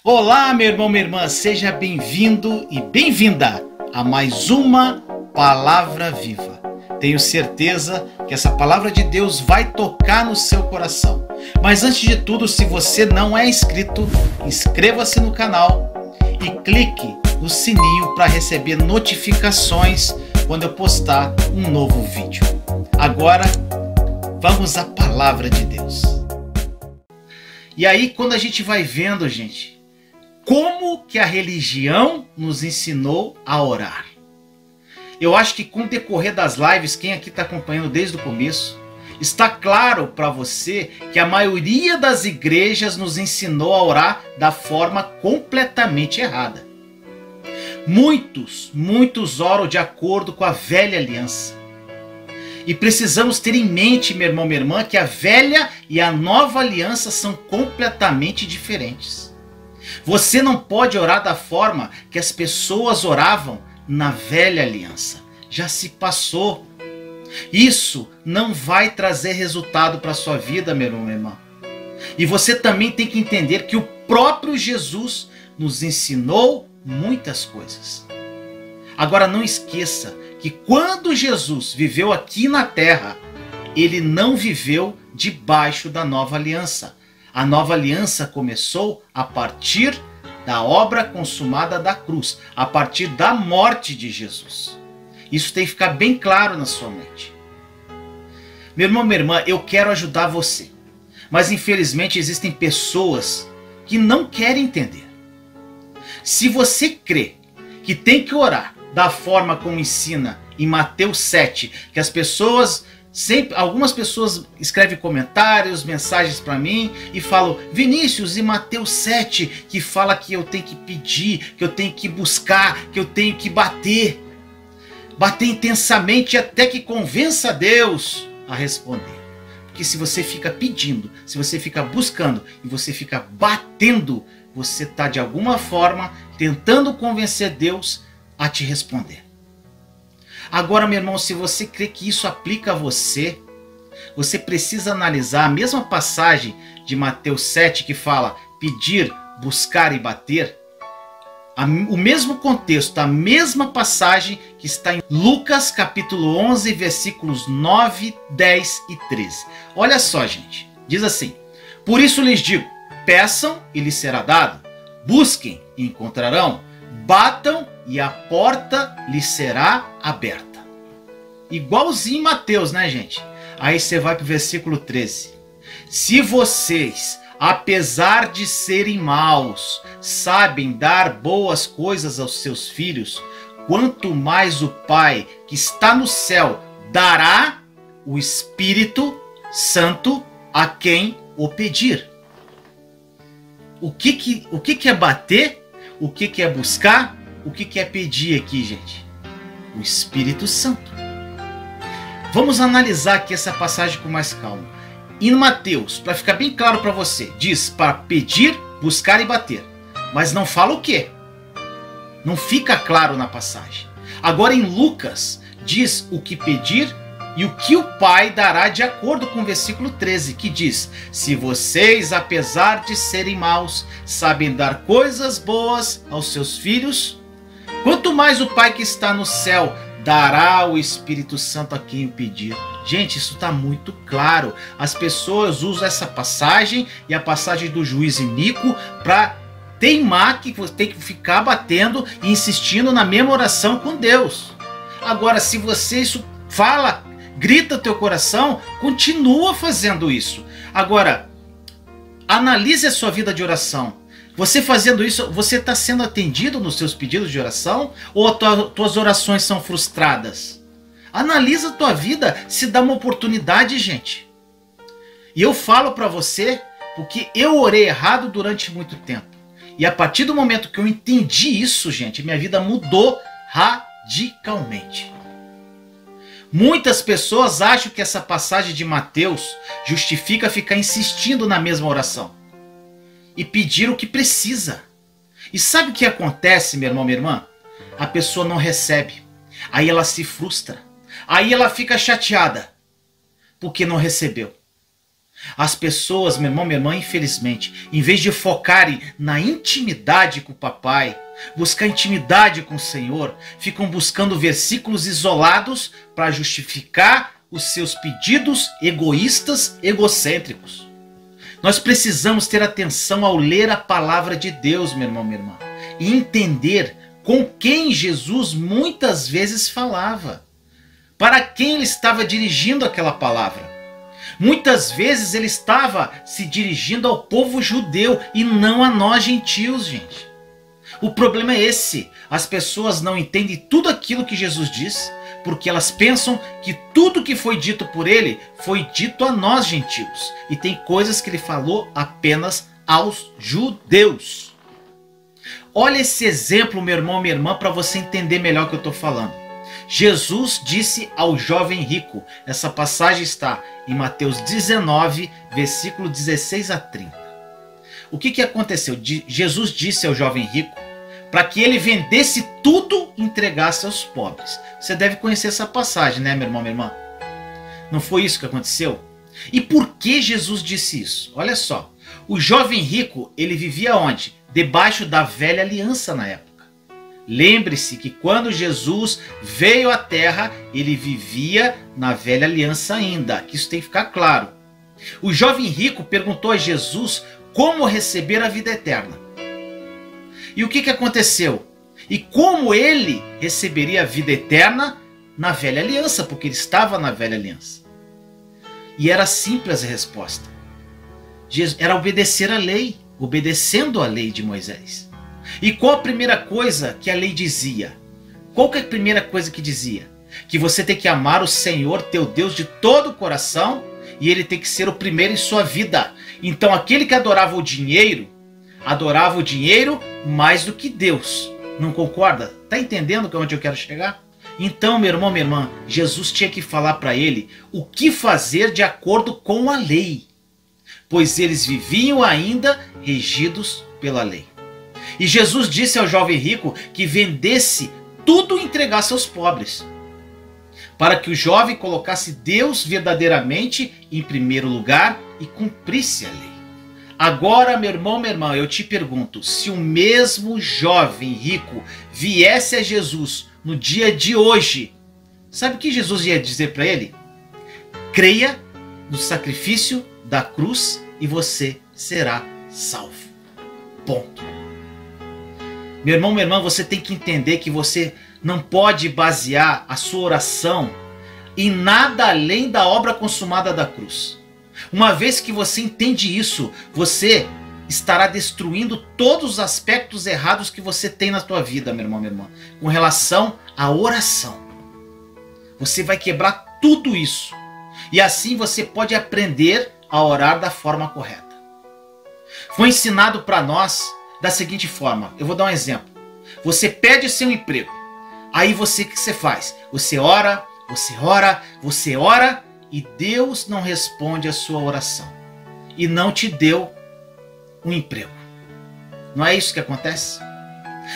Olá, meu irmão, minha irmã, seja bem-vindo e bem-vinda a mais uma Palavra Viva. Tenho certeza que essa Palavra de Deus vai tocar no seu coração. Mas antes de tudo, se você não é inscrito, inscreva-se no canal e clique no sininho para receber notificações quando eu postar um novo vídeo. Agora, vamos à Palavra de Deus. E aí, quando a gente vai vendo, gente, como que a religião nos ensinou a orar? Eu acho que com o decorrer das lives, quem aqui está acompanhando desde o começo, está claro para você que a maioria das igrejas nos ensinou a orar da forma completamente errada. Muitos oram de acordo com a velha aliança. E precisamos ter em mente, meu irmão, minha irmã, que a velha e a nova aliança são completamente diferentes. Você não pode orar da forma que as pessoas oravam na velha aliança. Já se passou. Isso não vai trazer resultado para a sua vida, meu irmão, minha irmã. E você também tem que entender que o próprio Jesus nos ensinou muitas coisas. Agora não esqueça que quando Jesus viveu aqui na terra, ele não viveu debaixo da nova aliança. A nova aliança começou a partir da obra consumada da cruz, a partir da morte de Jesus. Isso tem que ficar bem claro na sua mente. Meu irmão, minha irmã, eu quero ajudar você, mas infelizmente existem pessoas que não querem entender. Se você crê que tem que orar da forma como ensina em Mateus 7, que as pessoas algumas pessoas escrevem comentários, mensagens para mim e falam: Vinícius, e Mateus 7 que fala que eu tenho que pedir, que eu tenho que buscar, que eu tenho que bater intensamente até que convença Deus a responder. Porque se você fica pedindo, se você fica buscando e você fica batendo, você está de alguma forma tentando convencer Deus a te responder. Agora, meu irmão, se você crê que isso aplica a você, você precisa analisar a mesma passagem de Mateus 7 que fala pedir, buscar e bater. O mesmo contexto, a mesma passagem que está em Lucas capítulo 11, versículos 9, 10 e 13. Olha só, gente. Diz assim: por isso lhes digo, peçam e lhes será dado, busquem e encontrarão, batam e a porta lhes será aberta. Igualzinho em Mateus, né, gente? Aí você vai para o versículo 13. Se vocês, apesar de serem maus, sabem dar boas coisas aos seus filhos, quanto mais o Pai que está no céu dará o Espírito Santo a quem o pedir. O que é bater? O que é buscar? O que é pedir aqui, gente? O Espírito Santo. Vamos analisar aqui essa passagem com mais calma. Em Mateus, para ficar bem claro para você, diz para pedir, buscar e bater. Mas não fala o quê? Não fica claro na passagem. Agora em Lucas, diz o que pedir e o que o Pai dará, de acordo com o versículo 13, que diz: se vocês, apesar de serem maus, sabem dar coisas boas aos seus filhos, quanto mais o Pai que está no céu dará o Espírito Santo a quem o pedir. Gente, isso está muito claro. As pessoas usam essa passagem e a passagem do juiz iníquo para teimar que você tem que ficar batendo e insistindo na mesma oração com Deus. Agora, se você isso fala, grita teu coração, continua fazendo isso. Agora, analise a sua vida de oração. Você fazendo isso, você está sendo atendido nos seus pedidos de oração? Ou tuas orações são frustradas? Analisa a tua vida, se dá uma oportunidade, gente. E eu falo para você, porque eu orei errado durante muito tempo. E a partir do momento que eu entendi isso, gente, minha vida mudou radicalmente. Muitas pessoas acham que essa passagem de Mateus justifica ficar insistindo na mesma oração e pedir o que precisa. E sabe o que acontece, meu irmão, minha irmã? A pessoa não recebe. Aí ela se frustra. Aí ela fica chateada porque não recebeu. As pessoas, meu irmão, minha irmã, infelizmente, em vez de focarem na intimidade com o papai, buscar intimidade com o Senhor, ficam buscando versículos isolados para justificar os seus pedidos egoístas, egocêntricos. Nós precisamos ter atenção ao ler a palavra de Deus, meu irmão, minha irmã, e entender com quem Jesus muitas vezes falava, para quem ele estava dirigindo aquela palavra. Muitas vezes ele estava se dirigindo ao povo judeu e não a nós gentios, gente. O problema é esse: as pessoas não entendem tudo aquilo que Jesus diz, porque elas pensam que tudo que foi dito por ele foi dito a nós gentios. E tem coisas que ele falou apenas aos judeus. Olha esse exemplo, meu irmão, minha irmã, para você entender melhor o que eu estou falando. Jesus disse ao jovem rico, essa passagem está em Mateus 19, versículo 16 a 30. O que aconteceu? Jesus disse ao jovem rico para que ele vendesse tudo e entregasse aos pobres. Você deve conhecer essa passagem, né, meu irmão, minha irmã? Não foi isso que aconteceu? E por que Jesus disse isso? Olha só, o jovem rico, ele vivia onde? Debaixo da velha aliança na época. Lembre-se que quando Jesus veio à terra, ele vivia na velha aliança ainda, que isso tem que ficar claro. O jovem rico perguntou a Jesus como receber a vida eterna. E o que aconteceu? E como ele receberia a vida eterna na velha aliança, porque ele estava na velha aliança. E era simples a resposta. Era obedecer a lei, obedecendo a lei de Moisés. E qual a primeira coisa que a lei dizia? Qual que é a primeira coisa que dizia? Que você tem que amar o Senhor, teu Deus, de todo o coração, e ele tem que ser o primeiro em sua vida. Então aquele que adorava o dinheiro mais do que Deus. Não concorda? Está entendendo onde eu quero chegar? Então, meu irmão, minha irmã, Jesus tinha que falar para ele o que fazer de acordo com a lei, pois eles viviam ainda regidos pela lei. E Jesus disse ao jovem rico que vendesse tudo e entregasse aos pobres, para que o jovem colocasse Deus verdadeiramente em primeiro lugar e cumprisse a lei. Agora, meu irmão, minha irmã, eu te pergunto, se o mesmo jovem rico viesse a Jesus no dia de hoje, sabe o que Jesus ia dizer para ele? Creia no sacrifício da cruz e você será salvo. Ponto. Meu irmão, minha irmã, você tem que entender que você não pode basear a sua oração em nada além da obra consumada da cruz. Uma vez que você entende isso, você estará destruindo todos os aspectos errados que você tem na tua vida, meu irmão, minha irmã, com relação à oração. Você vai quebrar tudo isso. E assim você pode aprender a orar da forma correta. Foi ensinado para nós da seguinte forma, eu vou dar um exemplo. Você pede seu emprego. Aí o que você faz? Você ora, você ora e Deus não responde a sua oração. E não te deu um emprego. Não é isso que acontece?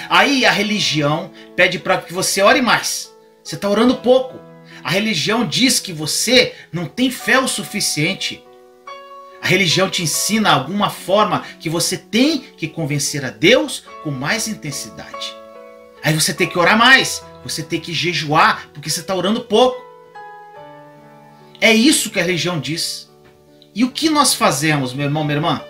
Aí a religião pede para que você ore mais. Você está orando pouco. A religião diz que você não tem fé o suficiente. A religião te ensina alguma forma que você tem que convencer a Deus com mais intensidade. Aí você tem que orar mais, você tem que jejuar, porque você está orando pouco. É isso que a religião diz. E o que nós fazemos, meu irmão, minha irmã?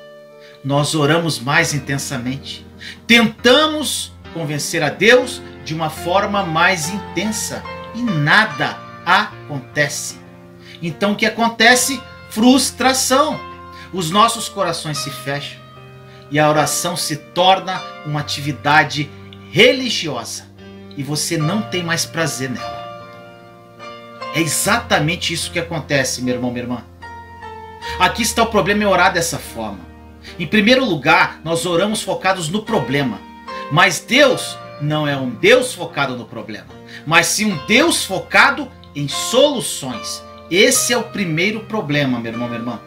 Nós oramos mais intensamente. Tentamos convencer a Deus de uma forma mais intensa. E nada acontece. Então o que acontece? Frustração. Os nossos corações se fecham e a oração se torna uma atividade religiosa e você não tem mais prazer nela. É exatamente isso que acontece, meu irmão, minha irmã. Aqui está o problema em orar dessa forma. Em primeiro lugar, nós oramos focados no problema, mas Deus não é um Deus focado no problema, mas sim um Deus focado em soluções. Esse é o primeiro problema, meu irmão, minha irmã.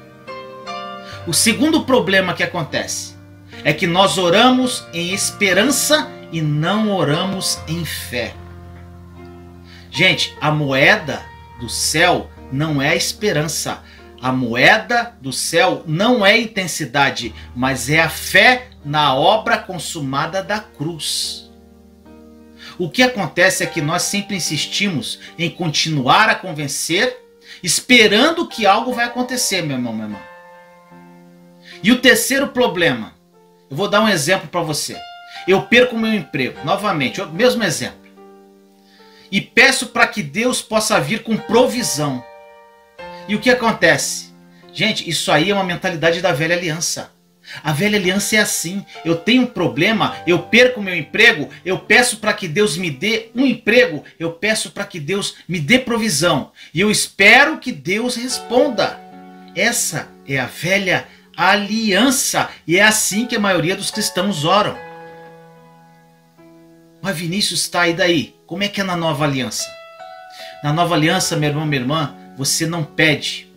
O segundo problema que acontece é que nós oramos em esperança e não oramos em fé. Gente, a moeda do céu não é a esperança. A moeda do céu não é intensidade, mas é a fé na obra consumada da cruz. O que acontece é que nós sempre insistimos em continuar a convencer, esperando que algo vai acontecer, meu irmão, minha irmã. E o terceiro problema, eu vou dar um exemplo para você. Eu perco o meu emprego, novamente, o mesmo exemplo. E peço para que Deus possa vir com provisão. E o que acontece? Gente, isso aí é uma mentalidade da velha aliança. A velha aliança é assim: eu tenho um problema, eu perco o meu emprego, eu peço para que Deus me dê um emprego, eu peço para que Deus me dê provisão. E eu espero que Deus responda. Essa é a velha aliança. E é assim que a maioria dos cristãos oram. Mas Vinícius, está aí daí. Como é que é na nova aliança? Na nova aliança, meu irmão, minha irmã, você não pede.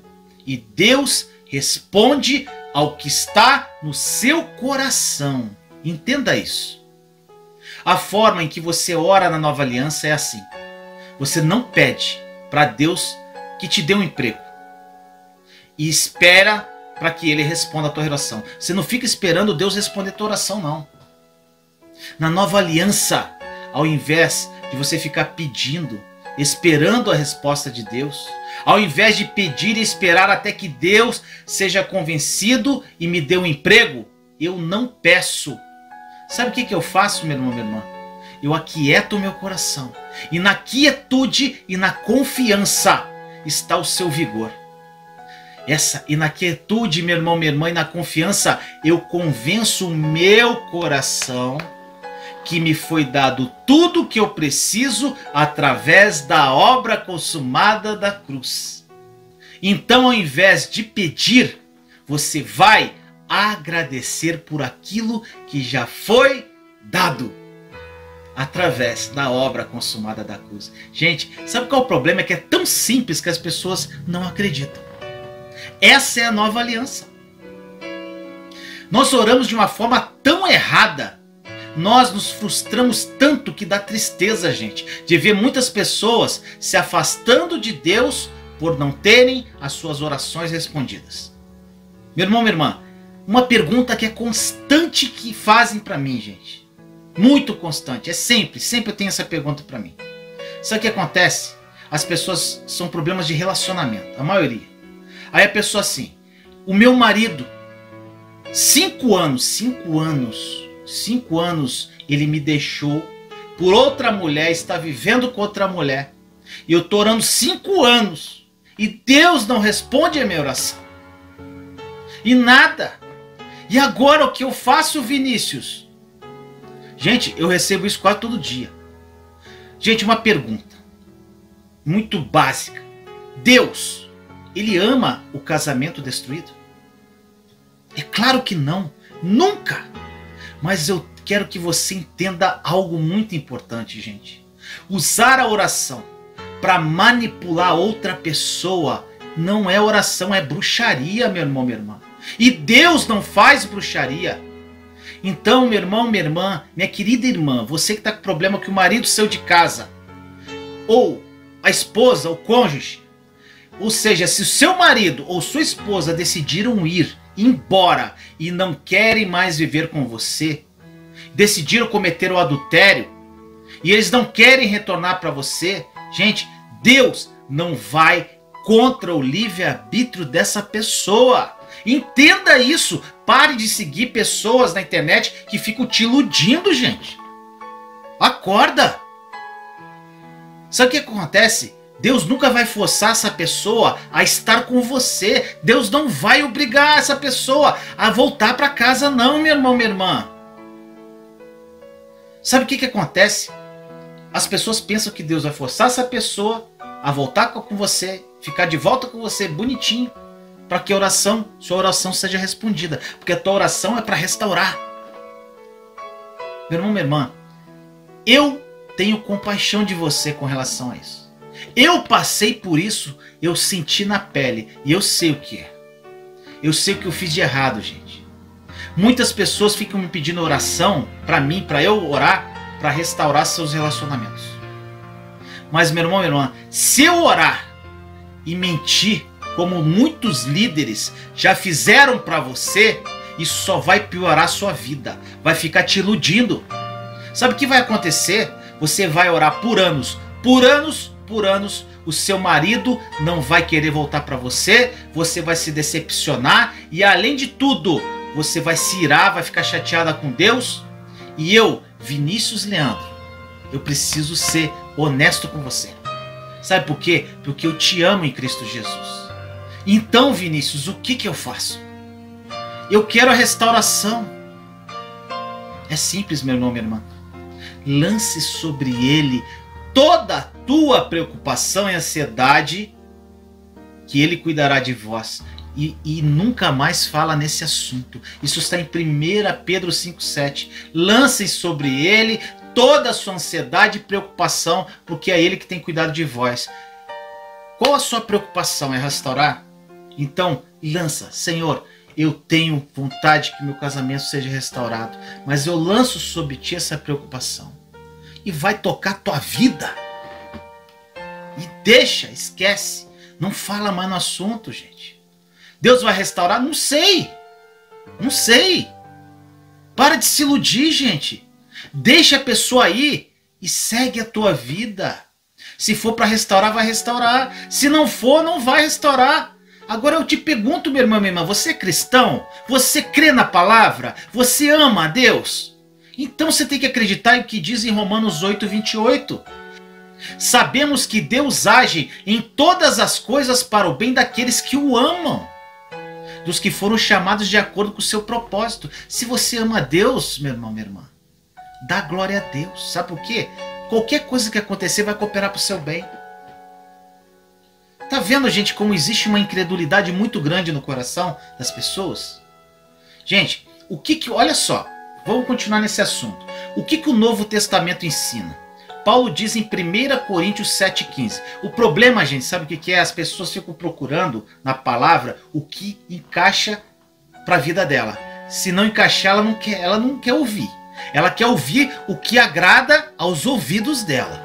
E Deus responde ao que está no seu coração. Entenda isso. A forma em que você ora na nova aliança é assim. Você não pede para Deus que te dê um emprego. E espera para que Ele responda a tua oração. Você não fica esperando Deus responder a tua oração, não. Na nova aliança, ao invés de você ficar pedindo, esperando a resposta de Deus, ao invés de pedir e esperar até que Deus seja convencido e me dê um emprego, eu não peço. Sabe o que eu faço, meu irmão, minha irmã? Eu aquieto o meu coração. E na quietude e na confiança está o seu vigor. E na quietude, meu irmão, minha irmã, e na confiança, eu convenço o meu coração que me foi dado tudo o que eu preciso através da obra consumada da cruz. Então, ao invés de pedir, você vai agradecer por aquilo que já foi dado através da obra consumada da cruz. Gente, sabe qual é o problema? É que é tão simples que as pessoas não acreditam. Essa é a nova aliança. Nós oramos de uma forma tão errada. Nós nos frustramos tanto que dá tristeza, gente, de ver muitas pessoas se afastando de Deus por não terem as suas orações respondidas. Meu irmão, minha irmã, uma pergunta que é constante que fazem para mim, gente. Muito constante, é sempre eu tenho essa pergunta para mim. Sabe o que acontece? As pessoas são problemas de relacionamento, a maioria. Aí a pessoa assim, o meu marido, 5 anos, ele me deixou por outra mulher, está vivendo com outra mulher. E eu estou orando 5 anos. E Deus não responde a minha oração. E nada. E agora o que eu faço, Vinícius? Gente, eu recebo isso quase todo dia. Gente, uma pergunta muito básica. Deus, Ele ama o casamento destruído? É claro que não. Nunca. Mas eu quero que você entenda algo muito importante, gente. Usar a oração para manipular outra pessoa não é oração, é bruxaria, meu irmão, minha irmã. E Deus não faz bruxaria. Então, meu irmão, minha irmã, minha querida irmã, você que está com problema que o marido saiu de casa, ou a esposa, o cônjuge, ou seja, se o seu marido ou sua esposa decidiram ir embora e não querem mais viver com você, decidiram cometer o adultério e eles não querem retornar para você, gente, Deus não vai contra o livre-arbítrio dessa pessoa. Entenda isso. Pare de seguir pessoas na internet que ficam te iludindo, gente. Acorda. Sabe o que acontece? Deus nunca vai forçar essa pessoa a estar com você. Deus não vai obrigar essa pessoa a voltar para casa, não, meu irmão, minha irmã. Sabe o que acontece? As pessoas pensam que Deus vai forçar essa pessoa a voltar com você, ficar de volta com você bonitinho, para que sua oração seja respondida. Porque a tua oração é para restaurar. Meu irmão, minha irmã, eu tenho compaixão de você com relação a isso. Eu passei por isso, eu senti na pele e eu sei o que é. Eu sei o que eu fiz de errado, gente. Muitas pessoas ficam me pedindo oração para mim, para eu orar, para restaurar seus relacionamentos. Mas, meu irmão, minha irmã, se eu orar e mentir, como muitos líderes já fizeram para você, isso só vai piorar a sua vida, vai ficar te iludindo. Sabe o que vai acontecer? Você vai orar por anos, o seu marido não vai querer voltar para você, você vai se decepcionar e além de tudo, você vai se irar, vai ficar chateada com Deus. E eu, Vinícius Leandro, eu preciso ser honesto com você. Sabe por quê? Porque eu te amo em Cristo Jesus. Então, Vinícius, o que eu faço? Eu quero a restauração. É simples, meu irmão, minha irmã. Lance sobre ele toda a tua preocupação e ansiedade, que ele cuidará de vós. E nunca mais fala nesse assunto. Isso está em 1 Pedro 5,7. Lancem sobre ele toda a sua ansiedade e preocupação, porque é ele que tem cuidado de vós. Qual a sua preocupação? É restaurar? Então, lança. Senhor, eu tenho vontade que meu casamento seja restaurado, mas eu lanço sobre ti essa preocupação. E vai tocar tua vida. E deixa, esquece. Não fala mais no assunto, gente. Deus vai restaurar? Não sei. Não sei. Para de se iludir, gente. Deixa a pessoa aí e segue a tua vida. Se for para restaurar, vai restaurar. Se não for, não vai restaurar. Agora eu te pergunto, meu irmão, minha irmã, você é cristão? Você crê na palavra? Você ama a Deus? Então você tem que acreditar em que diz em Romanos 8:28. Sabemos que Deus age em todas as coisas para o bem daqueles que o amam, dos que foram chamados de acordo com o seu propósito. Se você ama a Deus, meu irmão, minha irmã, dá glória a Deus. Sabe por quê? Qualquer coisa que acontecer vai cooperar para o seu bem. Tá vendo, gente, como existe uma incredulidade muito grande no coração das pessoas? Gente, olha só, vamos continuar nesse assunto. O que o Novo Testamento ensina? Paulo diz em 1 Coríntios 7,15. O problema, gente, sabe o que é? As pessoas ficam procurando na palavra o que encaixa para a vida dela. Se não encaixar, ela não quer ouvir. Ela quer ouvir o que agrada aos ouvidos dela.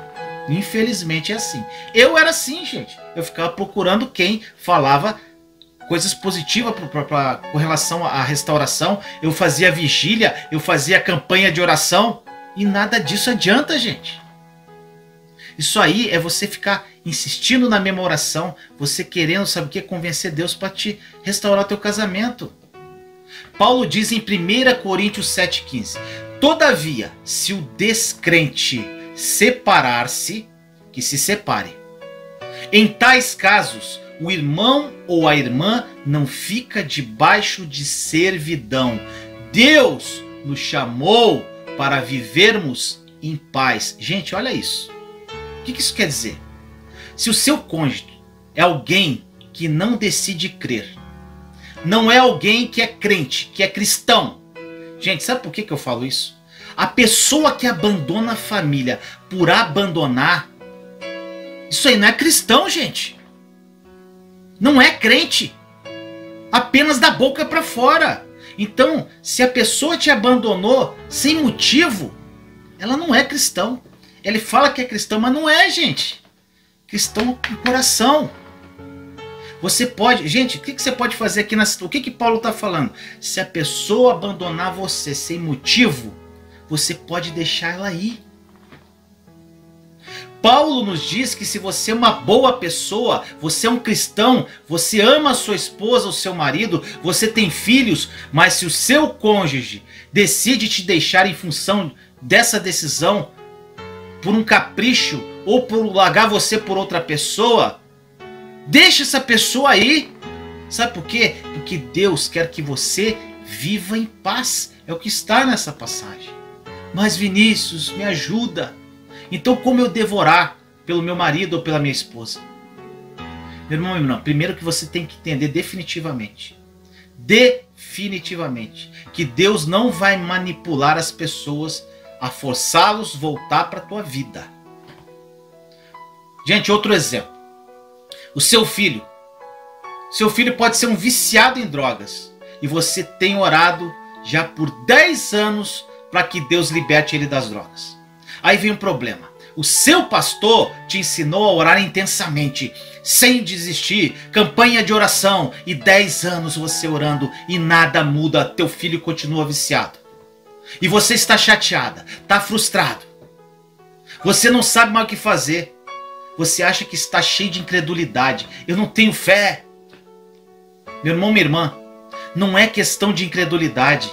Infelizmente é assim. Eu era assim, gente. Eu ficava procurando quem falava coisas positivas com relação à restauração. Eu fazia vigília, eu fazia campanha de oração e nada disso adianta, gente. Isso aí é você ficar insistindo na mesma oração, você querendo, sabe o que? Convencer Deus para te restaurar teu casamento. Paulo diz em 1 Coríntios 7,15: todavia, se o descrente separar-se, que se separe. Em tais casos, o irmão ou a irmã não fica debaixo de servidão. Deus nos chamou para vivermos em paz. Gente, olha isso. O que isso quer dizer? Se o seu cônjuge é alguém que não decide crer, não é alguém que é crente, que é cristão. Gente, sabe por que eu falo isso? A pessoa que abandona a família por abandonar, isso aí não é cristão, gente. Não é crente. Apenas da boca para fora. Então, se a pessoa te abandonou sem motivo, ela não é cristão. Ele fala que é cristão, mas não é, gente. Cristão com coração. Você pode... Gente, o que você pode fazer aqui? O que Paulo está falando? Se a pessoa abandonar você sem motivo, você pode deixar ela ir. Paulo nos diz que se você é uma boa pessoa, você é um cristão, você ama a sua esposa, o seu marido, você tem filhos, mas se o seu cônjuge decide te deixar em função dessa decisão, por um capricho ou por largar você por outra pessoa, deixa essa pessoa aí. Sabe por quê? Porque Deus quer que você viva em paz. É o que está nessa passagem. Mas Vinícius, me ajuda. Então como eu devo orar pelo meu marido ou pela minha esposa? Meu irmão, minha irmã, primeiro que você tem que entender definitivamente, que Deus não vai manipular as pessoas a forçá-los a voltar para a tua vida. Gente, outro exemplo. O seu filho. Seu filho pode ser um viciado em drogas. E você tem orado já por 10 anos para que Deus liberte ele das drogas. Aí vem um problema. O seu pastor te ensinou a orar intensamente. sem desistir, campanha de oração e 10 anos você orando e nada muda, teu filho continua viciado. E você está chateada, está frustrado. Você não sabe mais o que fazer. Você acha que está cheio de incredulidade. Eu não tenho fé. Meu irmão, minha irmã, não é questão de incredulidade.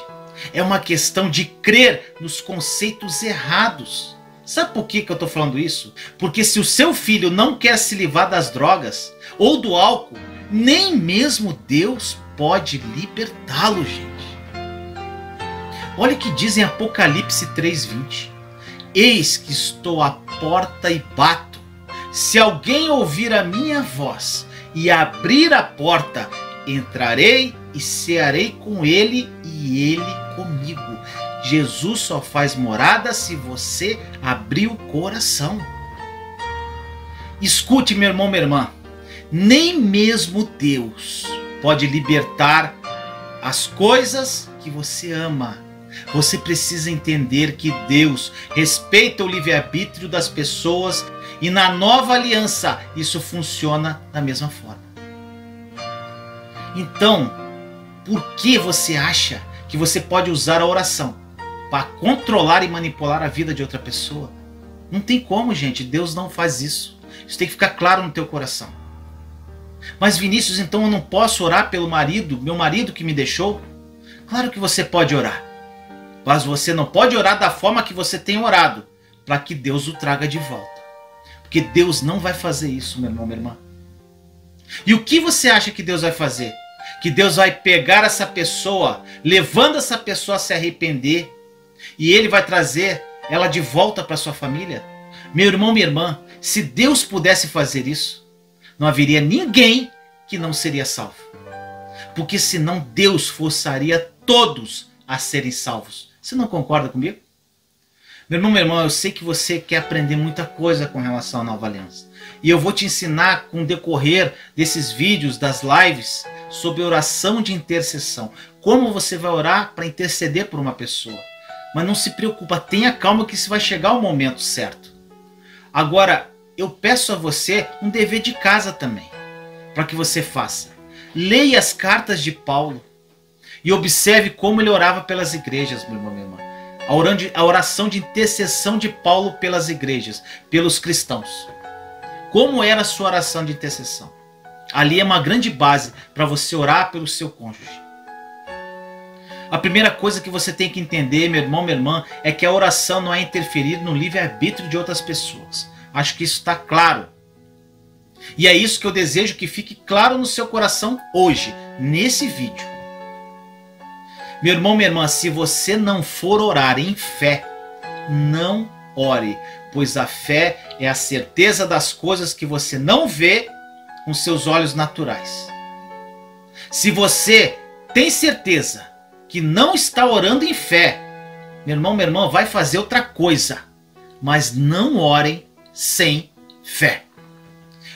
É uma questão de crer nos conceitos errados. Sabe por que eu estou falando isso? Porque se o seu filho não quer se livrar das drogas ou do álcool, nem mesmo Deus pode libertá-lo, gente. Olha o que diz em Apocalipse 3:20. Eis que estou à porta e bato. Se alguém ouvir a minha voz e abrir a porta, entrarei e cearei com ele e ele comigo. Jesus só faz morada se você abrir o coração. Escute, meu irmão, minha irmã. Nem mesmo Deus pode libertar as coisas que você ama. Você precisa entender que Deus respeita o livre-arbítrio das pessoas e na nova aliança isso funciona da mesma forma. Então, por que você acha que você pode usar a oração para controlar e manipular a vida de outra pessoa? Não tem como, gente. Deus não faz isso. Isso tem que ficar claro no teu coração. Mas Vinícius, então eu não posso orar pelo marido, meu marido que me deixou? Claro que você pode orar. Mas você não pode orar da forma que você tem orado, para que Deus o traga de volta. Porque Deus não vai fazer isso, meu irmão, minha irmã. E o que você acha que Deus vai fazer? Que Deus vai pegar essa pessoa, levando essa pessoa a se arrepender, e Ele vai trazer ela de volta para sua família? Meu irmão, minha irmã, se Deus pudesse fazer isso, não haveria ninguém que não seria salvo. Porque senão Deus forçaria todos a serem salvos. Você não concorda comigo? Meu irmão, minha irmã, eu sei que você quer aprender muita coisa com relação à nova aliança. E eu vou te ensinar com o decorrer desses vídeos, das lives, sobre oração de intercessão. Como você vai orar para interceder por uma pessoa. Mas não se preocupa, tenha calma que isso vai chegar o momento certo. Agora, eu peço a você um dever de casa também, para que você faça. Leia as cartas de Paulo e observe como ele orava pelas igrejas, meu irmão, minha irmã. A oração de intercessão de Paulo pelas igrejas, pelos cristãos. Como era a sua oração de intercessão? Ali é uma grande base para você orar pelo seu cônjuge. A primeira coisa que você tem que entender, meu irmão, minha irmã, é que a oração não é interferir no livre-arbítrio de outras pessoas. Acho que isso está claro. E é isso que eu desejo que fique claro no seu coração hoje, nesse vídeo. Meu irmão, minha irmã, se você não for orar em fé, não ore, pois a fé é a certeza das coisas que você não vê com seus olhos naturais. Se você tem certeza que não está orando em fé, meu irmão, minha irmã, vai fazer outra coisa, mas não orem sem fé.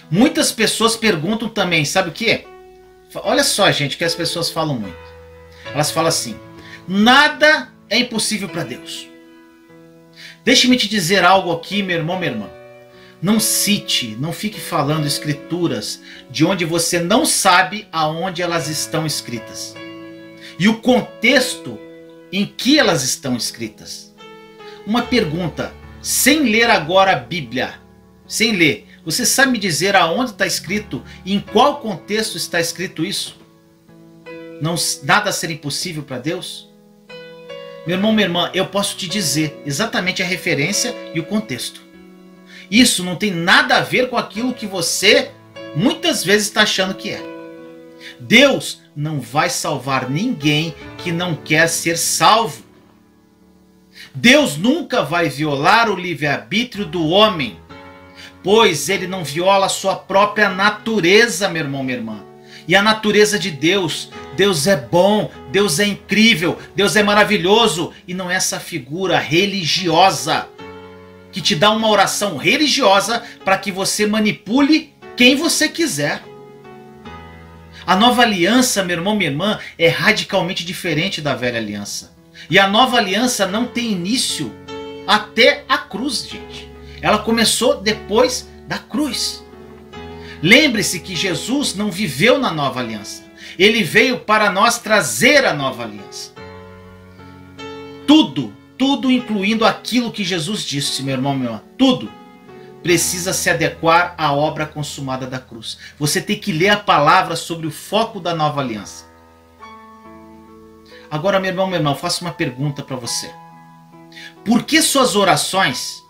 Muitas pessoas perguntam também, sabe o que? Olha só, gente, que as pessoas falam muito. Elas falam assim: nada é impossível para Deus. Deixe-me te dizer algo aqui, meu irmão, minha irmã. Não cite, não fique falando escrituras de onde você não sabe aonde elas estão escritas. E o contexto em que elas estão escritas. Uma pergunta, sem ler agora a Bíblia, sem ler, você sabe me dizer aonde está escrito e em qual contexto está escrito isso? Não, nada ser impossível para Deus? Meu irmão, minha irmã, eu posso te dizer exatamente a referência e o contexto. Isso não tem nada a ver com aquilo que você muitas vezes está achando que é. Deus não vai salvar ninguém que não quer ser salvo. Deus nunca vai violar o livre-arbítrio do homem, pois ele não viola a sua própria natureza, meu irmão, minha irmã. E a natureza de Deus, Deus é bom, Deus é incrível, Deus é maravilhoso, e não é essa figura religiosa que te dá uma oração religiosa para que você manipule quem você quiser. A nova aliança, meu irmão, minha irmã, é radicalmente diferente da velha aliança. E a nova aliança não tem início até a cruz, gente. Ela começou depois da cruz. Lembre-se que Jesus não viveu na nova aliança. Ele veio para nós trazer a nova aliança. Tudo incluindo aquilo que Jesus disse, meu irmão, meu irmão, tudo precisa se adequar à obra consumada da cruz. Você tem que ler a palavra sobre o foco da nova aliança. Agora, meu irmão, faço uma pergunta para você. Por que suas orações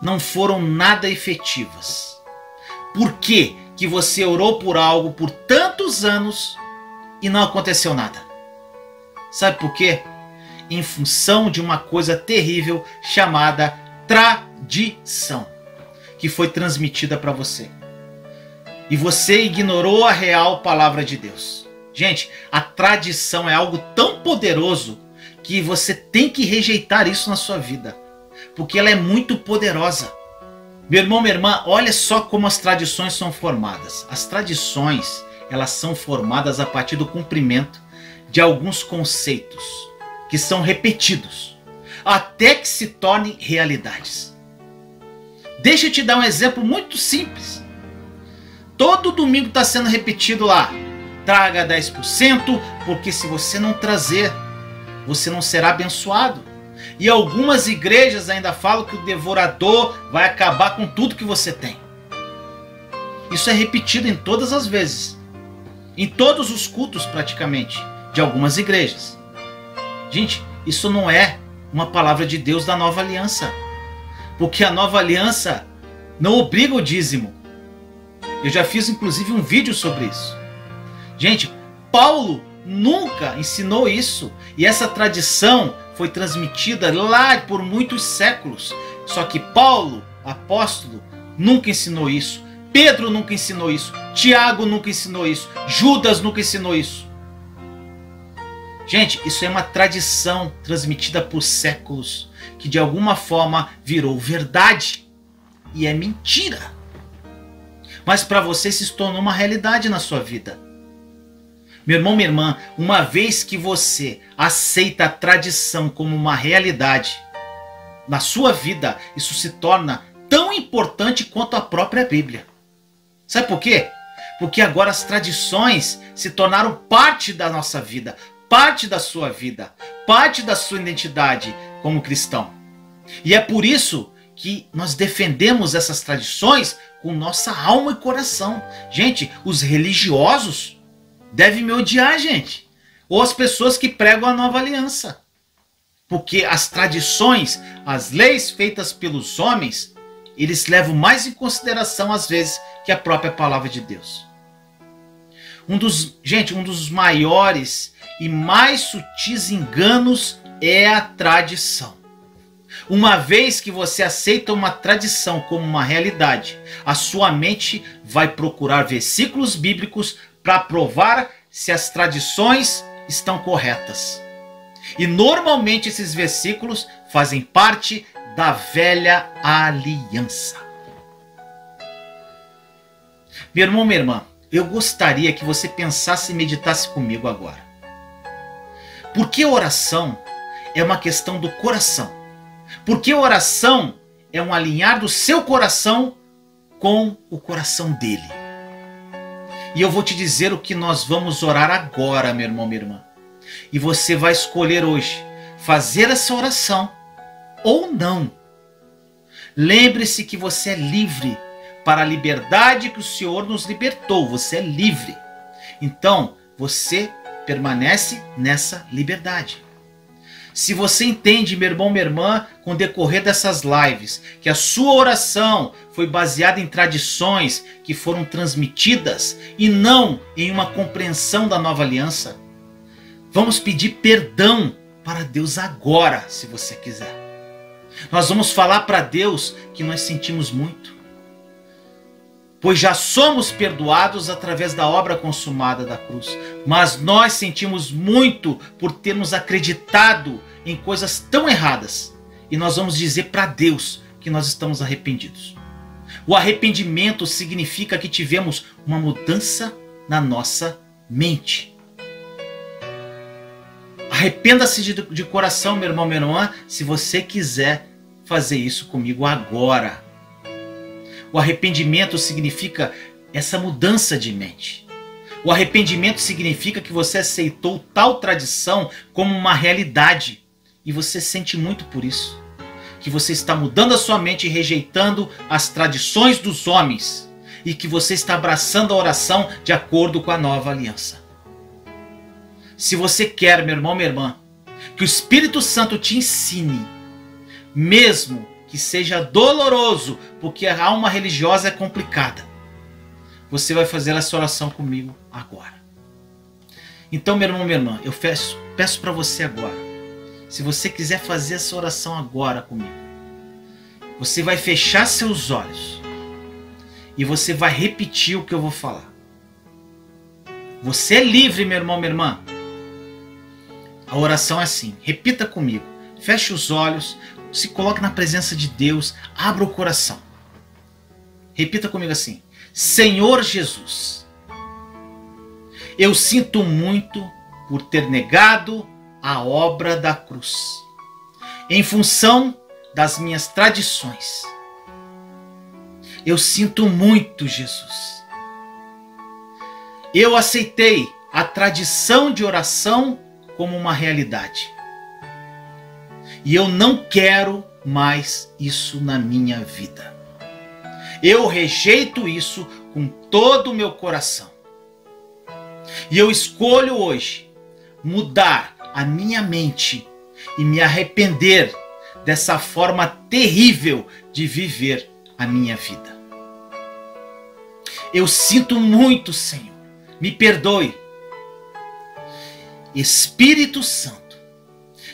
não foram nada efetivas? Por que você orou por algo por tantos anos e não aconteceu nada? Sabe por quê? Em função de uma coisa terrível chamada tradição, que foi transmitida para você. E você ignorou a real palavra de Deus. Gente, a tradição é algo tão poderoso que você tem que rejeitar isso na sua vida, porque ela é muito poderosa. Meu irmão, minha irmã, olha só como as tradições são formadas. As tradições, elas são formadas a partir do cumprimento de alguns conceitos que são repetidos, até que se tornem realidades. Deixa eu te dar um exemplo muito simples. Todo domingo está sendo repetido lá: traga 10%, porque se você não trazer, você não será abençoado. E algumas igrejas ainda falam que o devorador vai acabar com tudo que você tem. Isso é repetido em todas as vezes, em todos os cultos praticamente, de algumas igrejas. Gente, isso não é uma palavra de Deus da nova aliança, porque a nova aliança não obriga o dízimo. Eu já fiz inclusive um vídeo sobre isso. Gente, Paulo nunca ensinou isso, e essa tradição foi transmitida lá por muitos séculos. Só que Paulo, apóstolo, nunca ensinou isso. Pedro nunca ensinou isso. Tiago nunca ensinou isso. Judas nunca ensinou isso. Gente, isso é uma tradição transmitida por séculos, que de alguma forma virou verdade e é mentira. Mas para você se tornou uma realidade na sua vida. Meu irmão, minha irmã, uma vez que você aceita a tradição como uma realidade na sua vida, isso se torna tão importante quanto a própria Bíblia. Sabe por quê? Porque agora as tradições se tornaram parte da nossa vida, parte da sua vida, parte da sua identidade como cristão. E é por isso que nós defendemos essas tradições com nossa alma e coração. Gente, os religiosos devem me odiar, gente. Ou as pessoas que pregam a nova aliança. Porque as tradições, as leis feitas pelos homens, eles levam mais em consideração às vezes que a própria palavra de Deus. Um dos maiores e mais sutis enganos é a tradição. Uma vez que você aceita uma tradição como uma realidade, a sua mente vai procurar versículos bíblicos para provar se as tradições estão corretas. E normalmente esses versículos fazem parte da velha aliança. Meu irmão, minha irmã, eu gostaria que você pensasse e meditasse comigo agora. Porque oração é uma questão do coração. Porque oração é um alinhar do seu coração com o coração dele. E eu vou te dizer o que nós vamos orar agora, meu irmão, minha irmã. E você vai escolher hoje fazer essa oração ou não. Lembre-se que você é livre para a liberdade que o Senhor nos libertou. Você é livre. Então, você permanece nessa liberdade. Se você entende, meu irmão, minha irmã, com o decorrer dessas lives, que a sua oração foi baseada em tradições que foram transmitidas e não em uma compreensão da nova aliança, vamos pedir perdão para Deus agora, se você quiser. Nós vamos falar para Deus que nós sentimos muito, pois já somos perdoados através da obra consumada da cruz. Mas nós sentimos muito por termos acreditado em coisas tão erradas. E nós vamos dizer para Deus que nós estamos arrependidos. O arrependimento significa que tivemos uma mudança na nossa mente. Arrependa-se de coração, meu irmão, minha irmã, se você quiser fazer isso comigo agora. O arrependimento significa essa mudança de mente. O arrependimento significa que você aceitou tal tradição como uma realidade e você sente muito por isso. Que você está mudando a sua mente e rejeitando as tradições dos homens e que você está abraçando a oração de acordo com a nova aliança. Se você quer, meu irmão, minha irmã, que o Espírito Santo te ensine, mesmo que seja doloroso, porque a alma religiosa é complicada, você vai fazer essa oração comigo agora. Então, meu irmão, minha irmã, eu peço para você agora, se você quiser fazer essa oração agora comigo, você vai fechar seus olhos e você vai repetir o que eu vou falar. Você é livre, meu irmão, minha irmã. A oração é assim, repita comigo, feche os olhos, se coloque na presença de Deus, abra o coração. Repita comigo assim: Senhor Jesus, eu sinto muito por ter negado a obra da cruz, em função das minhas tradições. Eu sinto muito, Jesus. Eu aceitei a tradição de oração como uma realidade. E eu não quero mais isso na minha vida. Eu rejeito isso com todo o meu coração. E eu escolho hoje mudar a minha mente e me arrepender dessa forma terrível de viver a minha vida. Eu sinto muito, Senhor. Me perdoe. Espírito Santo,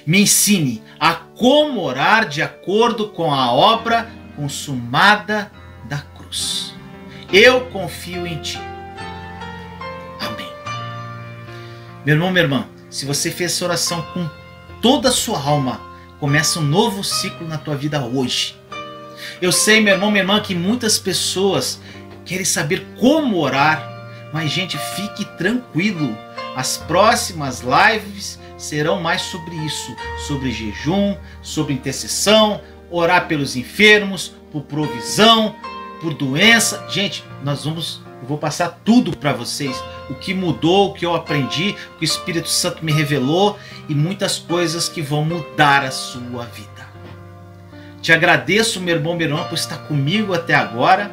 me ensine a como orar de acordo com a obra consumada da cruz. Eu confio em Ti. Amém. Meu irmão, minha irmã, se você fez essa oração com toda a sua alma, começa um novo ciclo na tua vida hoje. Eu sei, meu irmão, minha irmã, que muitas pessoas querem saber como orar, mas, gente, fique tranquilo. As próximas lives serão mais sobre isso, sobre jejum, sobre intercessão, orar pelos enfermos, por provisão, por doença. Gente, eu vou passar tudo para vocês, o que mudou, o que eu aprendi, o que o Espírito Santo me revelou e muitas coisas que vão mudar a sua vida. Te agradeço, meu irmão, minha irmã, por estar comigo até agora.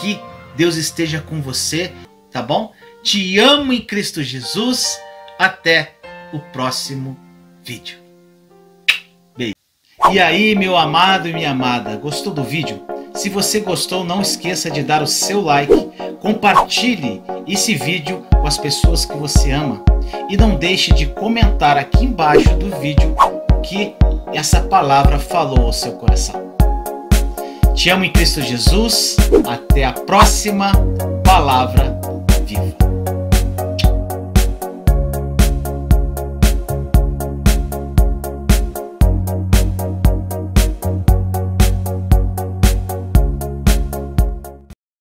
Que Deus esteja com você, tá bom? Te amo em Cristo Jesus. Até o próximo vídeo. Beijo. E aí, meu amado e minha amada, gostou do vídeo? Se você gostou, não esqueça de dar o seu like, compartilhe esse vídeo com as pessoas que você ama e não deixe de comentar aqui embaixo do vídeo o que essa palavra falou ao seu coração. Te amo em Cristo Jesus. Até a próxima Palavra Viva.